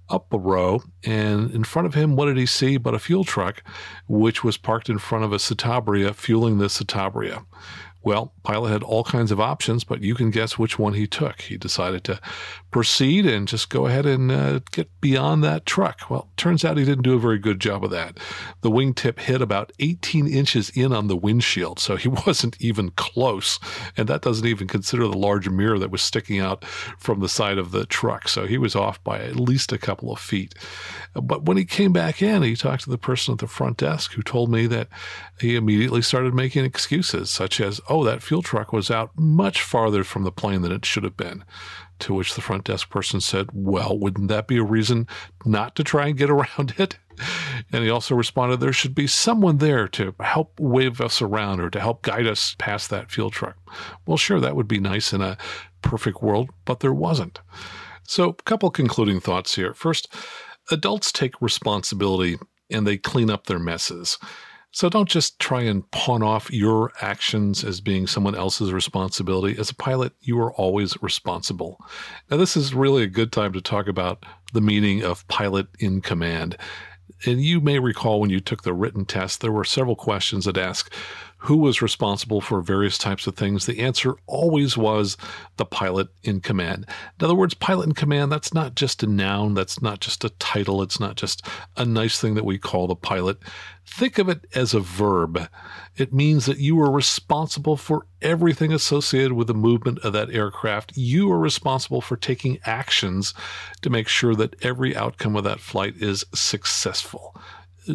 up a row, and in front of him, what did he see but a fuel truck, which was parked in front of a Citabria fueling the Citabria. Well, Pilot had all kinds of options, but you can guess which one he took. He decided to proceed and just go ahead and get beyond that truck. Well, turns out he didn't do a very good job of that. The wingtip hit about 18 inches in on the windshield, so he wasn't even close. And that doesn't even consider the large mirror that was sticking out from the side of the truck. So he was off by at least a couple of feet. But when he came back in, he talked to the person at the front desk who told me that he immediately started making excuses, such as, oh, that fuel truck was out much farther from the plane than it should have been. To which the front desk person said, well, wouldn't that be a reason not to try and get around it? And he also responded, there should be someone there to help wave us around or to help guide us past that fuel truck. Well, sure, that would be nice in a perfect world, but there wasn't. So a couple concluding thoughts here. First, adults take responsibility and they clean up their messes. So don't just try and pawn off your actions as being someone else's responsibility. As a pilot, you are always responsible. Now, this is really a good time to talk about the meaning of pilot in command. And you may recall when you took the written test, there were several questions that ask who was responsible for various types of things. The answer always was the pilot in command. In other words, pilot in command, that's not just a noun. That's not just a title. It's not just a nice thing that we call the pilot. Think of it as a verb. It means that you are responsible for everything associated with the movement of that aircraft. You are responsible for taking actions to make sure that every outcome of that flight is successful.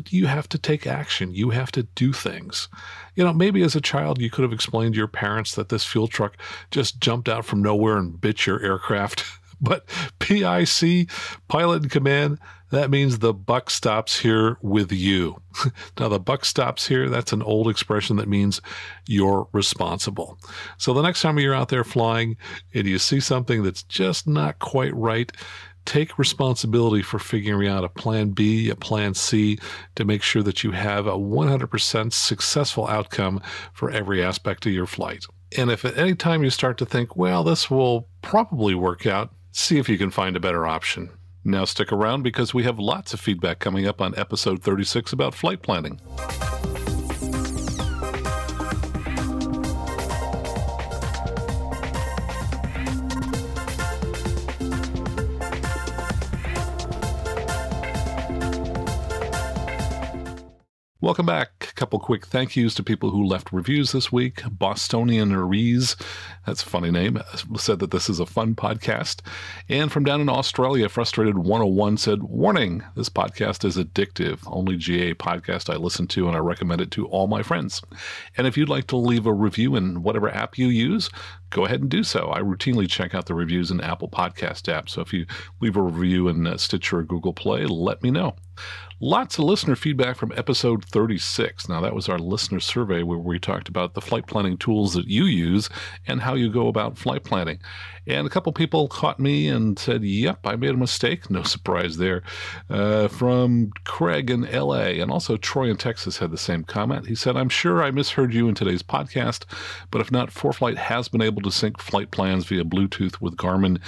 You have to take action. You have to do things. You know, maybe as a child, you could have explained to your parents that this fuel truck just jumped out from nowhere and bit your aircraft. But PIC, pilot in command, that means the buck stops here with you. Now, the buck stops here, that's an old expression that means you're responsible. So the next time you're out there flying and you see something that's just not quite right, take responsibility for figuring out a plan B, a plan C, to make sure that you have a 100% successful outcome for every aspect of your flight. And if at any time you start to think, well, this will probably work out, see if you can find a better option. Now stick around because we have lots of feedback coming up on episode 36 about flight planning. Welcome back. A couple quick thank yous to people who left reviews this week. Bostonian Rees, that's a funny name, said that this is a fun podcast. And from down in Australia, Frustrated 101 said, warning, this podcast is addictive. Only GA podcast I listen to, and I recommend it to all my friends. And if you'd like to leave a review in whatever app you use, go ahead and do so. I routinely check out the reviews in Apple Podcast app. So if you leave a review in Stitcher or Google Play, let me know. Lots of listener feedback from episode 36. Now, that was our listener survey where we talked about the flight planning tools that you use and how you go about flight planning. And a couple people caught me and said, yep, I made a mistake. No surprise there. From Craig in LA, and also Troy in Texas had the same comment. He said, I'm sure I misheard you in today's podcast, but if not, ForeFlight has been able to sync flight plans via Bluetooth with Garmin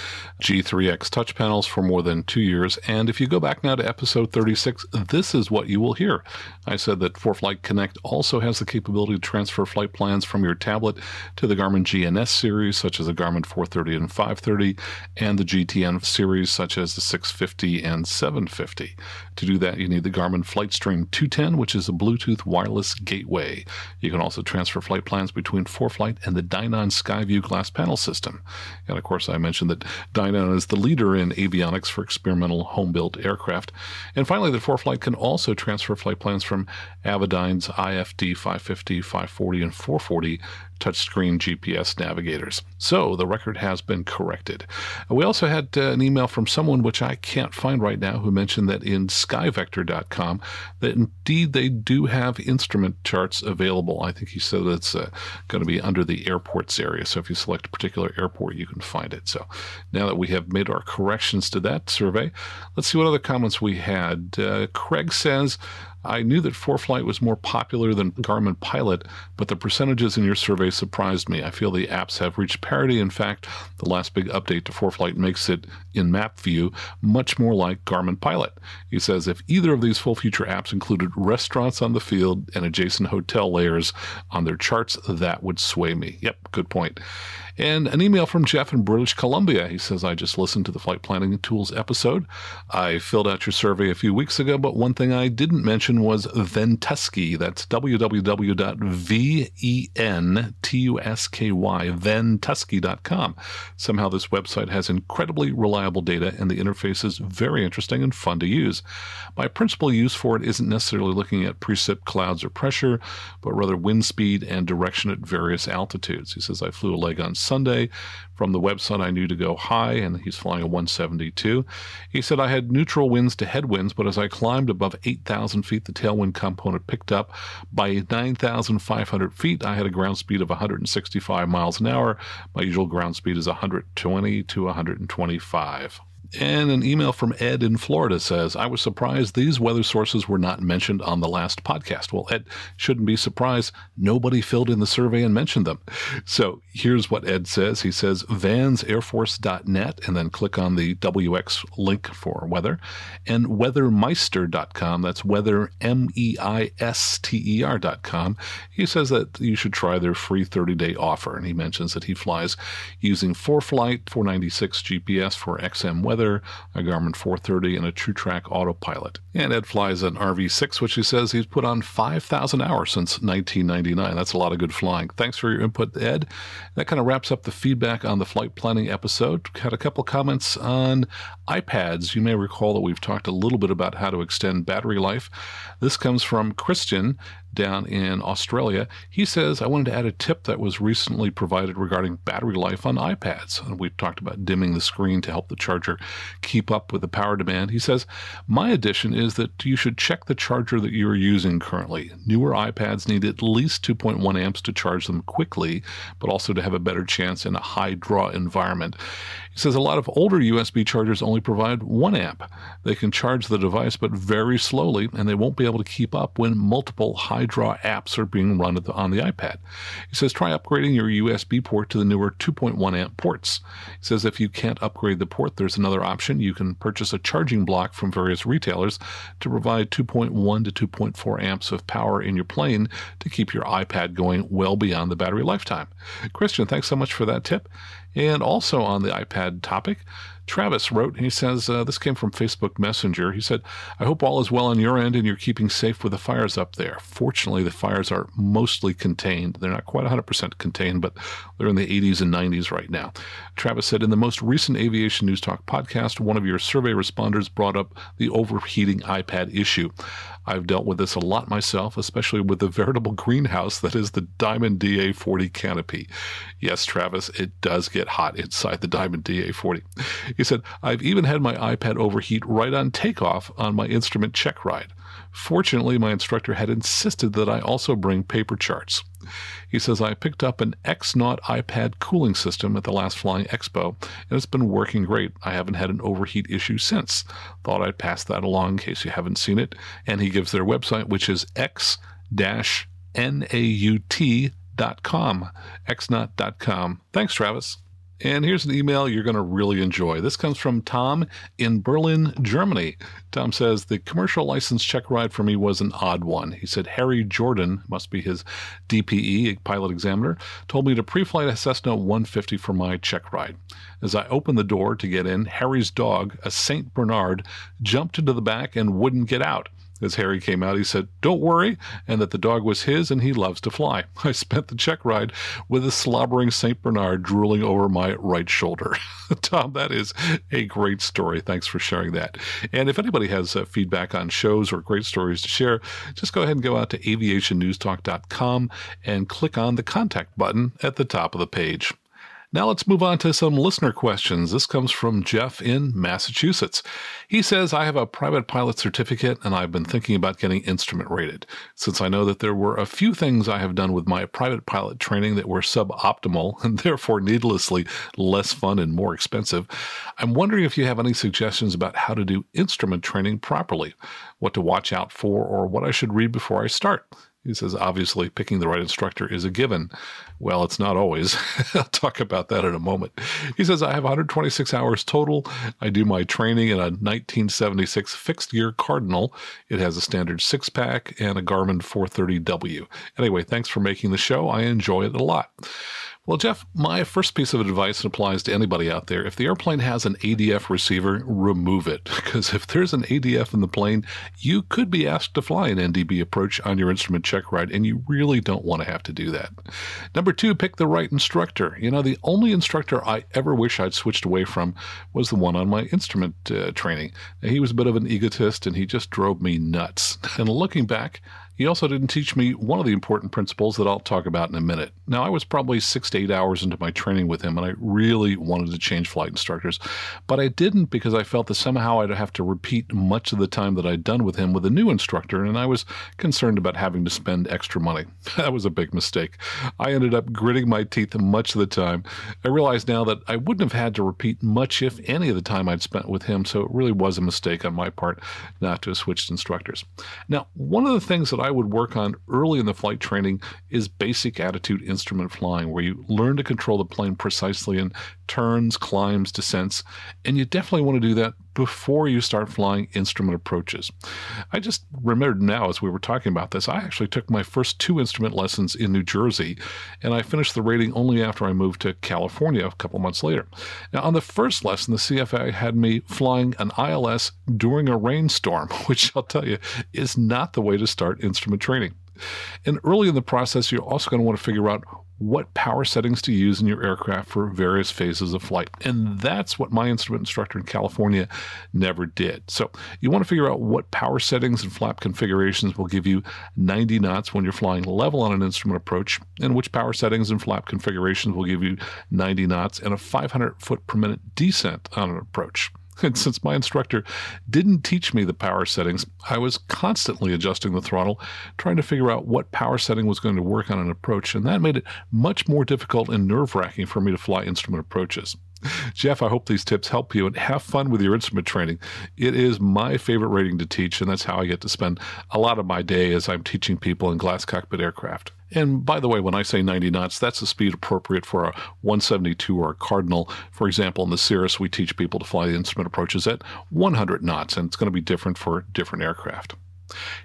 G3X touch panels for more than 2 years. And if you go back now to episode 36, this is what you will hear. I said that ForeFlight Connect also has the capability to transfer flight plans from your tablet to the Garmin GNS series, such as the Garmin 430 and 530, and the GTN series, such as the 650 and 750. To do that, you need the Garmin FlightStream 210, which is a Bluetooth wireless gateway. You can also transfer flight plans between ForeFlight and the Dynon Skyview glass panel system. And of course, I mentioned that Dynon is the leader in avionics for experimental home-built aircraft. And finally, the ForeFlight can also transfer flight plans from Avidyne's IFD 550, 540, and 440 touchscreen GPS navigators. So the record has been corrected. We also had an email from someone which I can't find right now who mentioned that in skyvector.com that indeed they do have instrument charts available. I think he said it's going to be under the airports area. So if you select a particular airport, you can find it. So now that we have made our corrections to that survey, let's see what other comments we had. Craig says, I knew that ForeFlight was more popular than Garmin Pilot, but the percentages in your survey surprised me. I feel the apps have reached parity. In fact, the last big update to ForeFlight makes it, in map view, much more like Garmin Pilot. He says if either of these full-feature apps included restaurants on the field and adjacent hotel layers on their charts, that would sway me. Yep, good point. And an email from Jeff in British Columbia. He says, I just listened to the Flight Planning Tools episode. I filled out your survey a few weeks ago, but one thing I didn't mention was Ventusky. That's www.ventusky, ventusky.com. Somehow this website has incredibly reliable data, and the interface is very interesting and fun to use. My principal use for it isn't necessarily looking at precip clouds or pressure, but rather wind speed and direction at various altitudes. He says, I flew a leg on Sunday. From the website, I knew to go high, and he's flying a 172. He said, I had neutral winds to headwinds, but as I climbed above 8,000 feet, the tailwind component picked up. By 9,500 feet, I had a ground speed of 165 miles an hour. My usual ground speed is 120 to 125. And an email from Ed in Florida says, I was surprised these weather sources were not mentioned on the last podcast. Well, Ed shouldn't be surprised. Nobody filled in the survey and mentioned them. So here's what Ed says. He says, vansairforce.net, and then click on the WX link for weather, and weathermeister.com. That's weather, MEISTER.com. He says that you should try their free 30-day offer, and he mentions that he flies using ForeFlight 496 GPS for XM weather, a Garmin 430, and a TrueTrack autopilot. And Ed flies an RV6, which he says he's put on 5,000 hours since 1999. That's a lot of good flying. Thanks for your input, Ed. That kind of wraps up the feedback on the flight planning episode. Had a couple comments on iPads. You may recall that we've talked a little bit about how to extend battery life. This comes from Christian down in Australia. He says, I wanted to add a tip that was recently provided regarding battery life on iPads. And we've talked about dimming the screen to help the charger keep up with the power demand. He says, my addition is that you should check the charger that you're using currently. Newer iPads need at least 2.1 amps to charge them quickly, but also to have a better chance in a high draw environment. He says a lot of older USB chargers only provide 1 amp. They can charge the device, but very slowly, and they won't be able to keep up when multiple high draw apps are being run on the iPad. He says try upgrading your USB port to the newer 2.1 amp ports. He says if you can't upgrade the port, there's another option. You can purchase a charging block from various retailers to provide 2.1 to 2.4 amps of power in your plane to keep your iPad going well beyond the battery lifetime. Christian, thanks so much for that tip. And also on the iPad topic, Travis wrote, he says, this came from Facebook Messenger. He said, I hope all is well on your end and you're keeping safe with the fires up there. Fortunately, the fires are mostly contained. They're not quite 100% contained, but they're in the 80s and 90s right now. Travis said, in the most recent Aviation News Talk podcast, one of your survey responders brought up the overheating iPad issue. I've dealt with this a lot myself, especially with the veritable greenhouse that is the Diamond DA40 canopy. Yes, Travis, it does get hot inside the Diamond DA40. He said, I've even had my iPad overheat right on takeoff on my instrument check ride. Fortunately, my instructor had insisted that I also bring paper charts. He says, I picked up an X-Naut iPad cooling system at the last Flying Expo, and it's been working great. I haven't had an overheat issue since. Thought I'd pass that along in case you haven't seen it. And he gives their website, which is x-naut.com, xnaut.com. Thanks, Travis. And here's an email you're going to really enjoy. This comes from Tom in Berlin, Germany. Tom says, the commercial license check ride for me was an odd one. He said, Harry Jordan, must be his DPE, pilot examiner, told me to pre-flight a Cessna 150 for my check ride. As I opened the door to get in, Harry's dog, a St. Bernard, jumped into the back and wouldn't get out. As Harry came out, he said, don't worry, and that the dog was his and he loves to fly. I spent the check ride with a slobbering St. Bernard drooling over my right shoulder. Tom, that is a great story. Thanks for sharing that. And if anybody has feedback on shows or great stories to share, just go ahead and go out to aviationnewstalk.com and click on the contact button at the top of the page. Now let's move on to some listener questions. This comes from Jeff in Massachusetts. He says, I have a private pilot certificate and I've been thinking about getting instrument rated. Since I know that there were a few things I have done with my private pilot training that were suboptimal and therefore needlessly less fun and more expensive, I'm wondering if you have any suggestions about how to do instrument training properly, what to watch out for, or what I should read before I start. He says, obviously, picking the right instructor is a given. Well, it's not always. I'll talk about that in a moment. He says, I have 126 hours total. I do my training in a 1976 fixed-gear Cardinal. It has a standard six-pack and a Garmin 430W. Anyway, thanks for making the show. I enjoy it a lot. Well, Jeff, my first piece of advice applies to anybody out there. If the airplane has an ADF receiver, remove it. Because if there's an ADF in the plane, you could be asked to fly an NDB approach on your instrument check ride, and you really don't want to have to do that. Number two, pick the right instructor. You know, the only instructor I ever wish I'd switched away from was the one on my instrument training. Now, he was a bit of an egotist, and he just drove me nuts. And looking back, he also didn't teach me one of the important principles that I'll talk about in a minute. Now, I was probably 6 to 8 hours into my training with him, and I really wanted to change flight instructors, but I didn't because I felt that somehow I'd have to repeat much of the time that I'd done with him with a new instructor, and I was concerned about having to spend extra money. That was a big mistake. I ended up gritting my teeth much of the time. I realize now that I wouldn't have had to repeat much, if any, of the time I'd spent with him, so it really was a mistake on my part not to have switched instructors. Now, one of the things that I would work on early in the flight training is basic attitude instrument flying, where you learn to control the plane precisely in turns, climbs, descents, and you definitely want to do that before you start flying instrument approaches. I just remembered now as we were talking about this, I actually took my first 2 instrument lessons in New Jersey, and I finished the rating only after I moved to California a couple months later. Now, on the first lesson, the CFA had me flying an ILS during a rainstorm, which I'll tell you is not the way to start instrument training. And early in the process, you're also going to want to figure out what power settings to use in your aircraft for various phases of flight. And that's what my instrument instructor in California never did. So you want to figure out what power settings and flap configurations will give you 90 knots when you're flying level on an instrument approach, and which power settings and flap configurations will give you 90 knots and a 500 foot per minute descent on an approach. And since my instructor didn't teach me the power settings, I was constantly adjusting the throttle, trying to figure out what power setting was going to work on an approach, and that made it much more difficult and nerve-wracking for me to fly instrument approaches. Jeff, I hope these tips help you, and have fun with your instrument training. It is my favorite rating to teach, and that's how I get to spend a lot of my day as I'm teaching people in glass cockpit aircraft. And by the way, when I say 90 knots, that's the speed appropriate for a 172 or a Cardinal. For example, in the Cirrus, we teach people to fly the instrument approaches at 100 knots, and it's going to be different for different aircraft.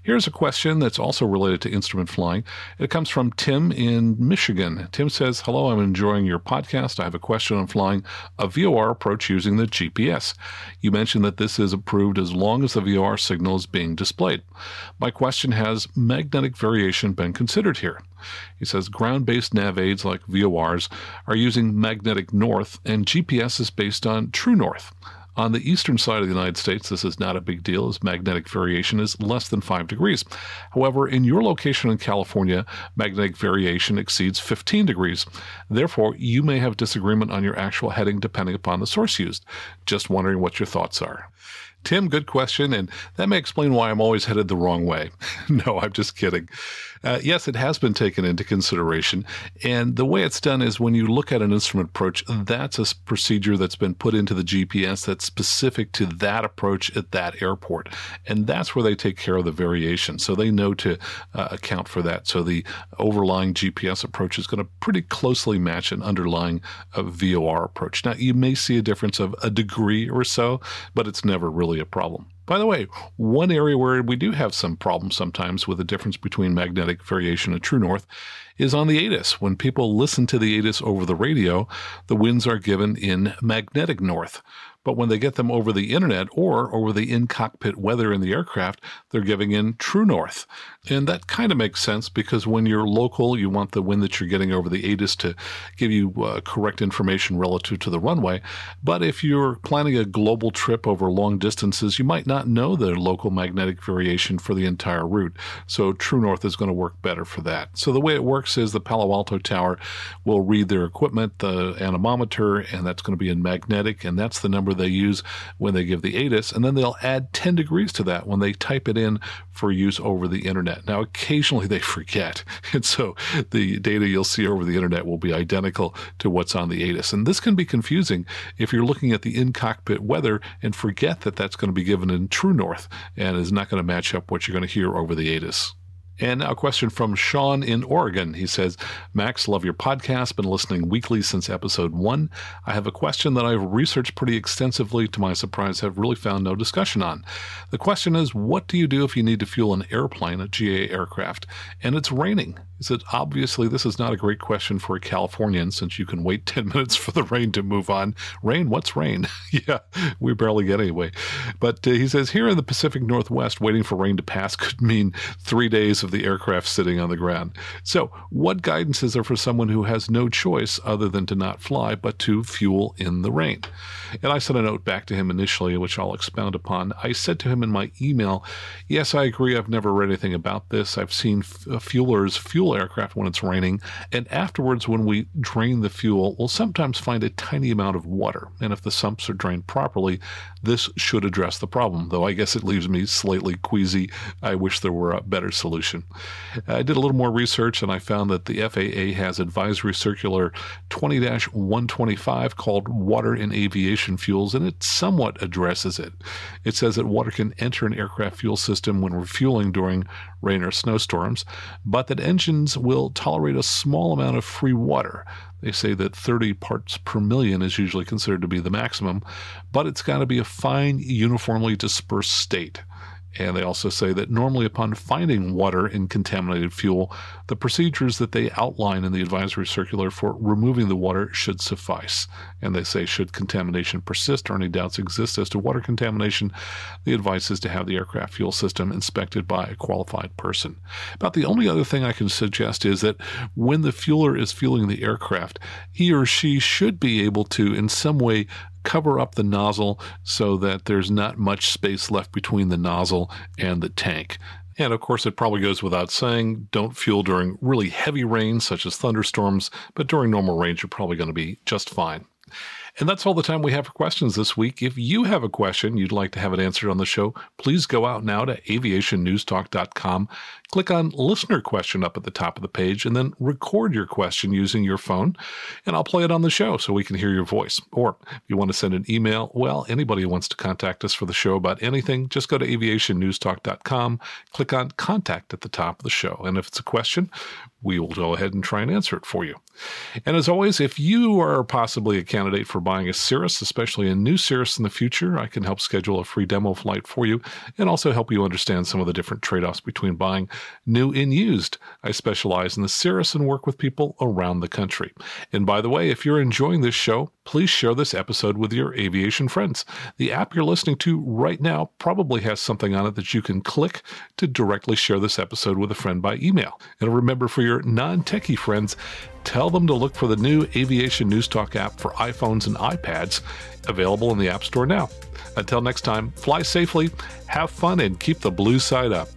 Here's a question that's also related to instrument flying. It comes from Tim in Michigan. Tim says, hello, I'm enjoying your podcast. I have a question on flying a VOR approach using the GPS. You mentioned that this is approved as long as the VOR signal is being displayed. My question, has magnetic variation been considered here? He says, ground-based nav aids like VORs are using magnetic north, and GPS is based on true north. On the eastern side of the United States, this is not a big deal, as magnetic variation is less than 5 degrees. However, in your location in California, magnetic variation exceeds 15 degrees. Therefore, you may have disagreement on your actual heading depending upon the source used. Just wondering what your thoughts are. Tim, good question, and that may explain why I'm always headed the wrong way. No, I'm just kidding. Yes, it has been taken into consideration, and the way it's done is when you look at an instrument approach, that's a procedure that's been put into the GPS that's specific to that approach at that airport, and that's where they take care of the variation, so they know to account for that. So the overlying GPS approach is going to pretty closely match an underlying VOR approach. Now, you may see a difference of a degree or so, but it's never really a problem. By the way, one area where we do have some problems sometimes with the difference between magnetic variation and true north is on the ATIS. When people listen to the ATIS over the radio, the winds are given in magnetic north. But when they get them over the internet or over the in-cockpit weather in the aircraft, they're giving in true north. And that kind of makes sense because when you're local, you want the wind that you're getting over the ATIS to give you correct information relative to the runway. But if you're planning a global trip over long distances, you might not know the local magnetic variation for the entire route. So true north is going to work better for that. So the way it works is the Palo Alto Tower will read their equipment, the anemometer, and that's going to be in magnetic, and that's the number they use when they give the ATIS, and then they'll add 10 degrees to that when they type it in for use over the internet. Now, occasionally they forget, and so the data you'll see over the internet will be identical to what's on the ATIS. And this can be confusing if you're looking at the in-cockpit weather and forget that that's going to be given in true north and is not going to match up what you're going to hear over the ATIS. And now a question from Sean in Oregon. He says, Max, love your podcast. Been listening weekly since episode 1. I have a question that I've researched pretty extensively. To my surprise, have really found no discussion on. The question is, what do you do if you need to fuel an airplane, a GA aircraft, and it's raining? He said, obviously, this is not a great question for a Californian since you can wait 10 minutes for the rain to move on. Rain? What's rain? Yeah, we barely get anyway. But he says, here in the Pacific Northwest, waiting for rain to pass could mean 3 days of the aircraft sitting on the ground. So what guidance is there for someone who has no choice other than to not fly, but to fuel in the rain? And I sent a note back to him initially, which I'll expound upon. I said to him in my email, yes, I agree. I've never read anything about this. I've seen fuelers fuel aircraft when it's raining. And afterwards, when we drain the fuel, we'll sometimes find a tiny amount of water. And if the sumps are drained properly, this should address the problem, though I guess it leaves me slightly queasy. I wish there were a better solution. I did a little more research and I found that the FAA has Advisory Circular 20-125 called Water in Aviation Fuels, and it somewhat addresses it. It says that water can enter an aircraft fuel system when refueling during rain or snowstorms, but that engines will tolerate a small amount of free water. They say that 30 parts per million is usually considered to be the maximum, but it's got to be a fine, uniformly dispersed state. And they also say that normally upon finding water in contaminated fuel, the procedures that they outline in the advisory circular for removing the water should suffice. And they say should contamination persist or any doubts exist as to water contamination, the advice is to have the aircraft fuel system inspected by a qualified person. About the only other thing I can suggest is that when the fueler is fueling the aircraft, he or she should be able to in some way cover up the nozzle so that there's not much space left between the nozzle and the tank. And of course, it probably goes without saying, don't fuel during really heavy rain, such as thunderstorms, but during normal rain, you're probably going to be just fine. And that's all the time we have for questions this week. If you have a question you'd like to have it answered on the show, please go out now to aviationnewstalk.com, click on Listener Question up at the top of the page, and then record your question using your phone, and I'll play it on the show so we can hear your voice. Or if you want to send an email, well, anybody who wants to contact us for the show about anything, just go to aviationnewstalk.com, click on Contact at the top of the show. And if it's a question, we will go ahead and try and answer it for you. And as always, if you are possibly a candidate for buying a Cirrus, especially a new Cirrus in the future, I can help schedule a free demo flight for you and also help you understand some of the different trade-offs between buying new and used. I specialize in the Cirrus and work with people around the country. And by the way, if you're enjoying this show, please share this episode with your aviation friends. The app you're listening to right now probably has something on it that you can click to directly share this episode with a friend by email. And remember, for your non-techie friends, tell them to look for the new Aviation News Talk app for iPhones and iPads, available in the App Store now. Until next time, fly safely, have fun, and keep the blue side up.